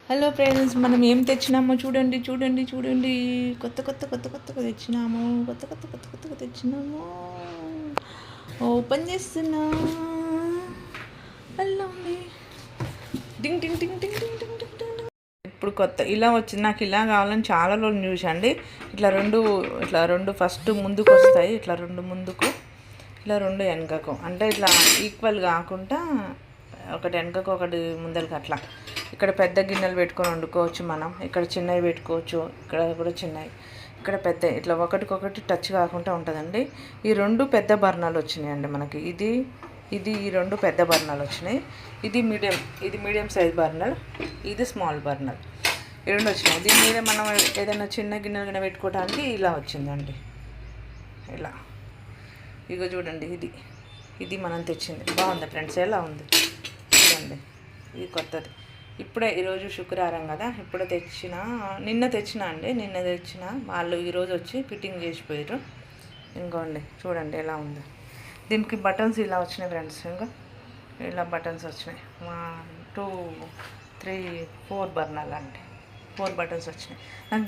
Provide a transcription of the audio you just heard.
Hello friends, మనం ఏం తెచ్చినామో చూడండి చూడండి చూడండి. కొత్తగా తెచ్చినాము. కొత్తగా తెచ్చినాము. ఓపెన్ చేస్తున్నా. అలా ఉంది. డింగ్ డింగ్ డింగ్ డింగ్ డింగ్ డింగ్ డింగ్ డింగ్. ఇప్పుడు కొత్త ఇలా వచ్చింది. నాకు ఇలా కావాలని చాలా రోజులు చూసండి. ఇట్లా రెండు ఫస్ట్ ముందుకు వస్తాయి. ఇట్లా రెండు ముందుకు, ఇట్లా రెండు వెనకకు, అంటే ఇట్లా ఈక్వల్ కాకుండా ఒకటి వెనకకు ఒకటి ముందరికి అట్లా. ఇక్కడ పెద్ద గిన్నెలు పెట్టుకొని వండుకోవచ్చు మనం. ఇక్కడ చిన్నవి పెట్టుకోవచ్చు. ఇక్కడ కూడా చిన్నవి, ఇక్కడ పెద్ద, ఇట్లా ఒకటికొకటి టచ్ కాకుండా ఉంటుందండి. ఈ రెండు పెద్ద బర్నర్లు వచ్చినాయండి మనకి. ఇది ఈ రెండు పెద్ద బర్నర్లు వచ్చినాయి. ఇది మీడియం సైజ్ బర్నర్, ఇది స్మాల్ బర్నర్. ఈ రెండు వచ్చినాయి. దీని మీద మనం ఏదైనా చిన్న గిన్నెలు పెట్టుకోవడానికి ఇలా వచ్చిందండి. ఇలా ఇగో చూడండి. ఇది మనం తెచ్చింది. బాగుంది ఫ్రెండ్స్, ఎలా ఉంది చూడండి. ఇది కొత్తది. ఇప్పుడే ఈరోజు శుక్రవారం కదా, ఇప్పుడే నిన్న తెచ్చిన వాళ్ళు ఈరోజు వచ్చి ఫిట్టింగ్ చేసిపోయారు. ఇంకోండి చూడండి ఎలా ఉంది. దీనికి బటన్స్ ఇలా వచ్చినాయి ఫ్రెండ్స్. ఇంకా ఇలా బటన్స్ వచ్చినాయి. 1 2 3 4 బర్నర్లు అండి. 4 బటన్స్ వచ్చినాయి. నాకు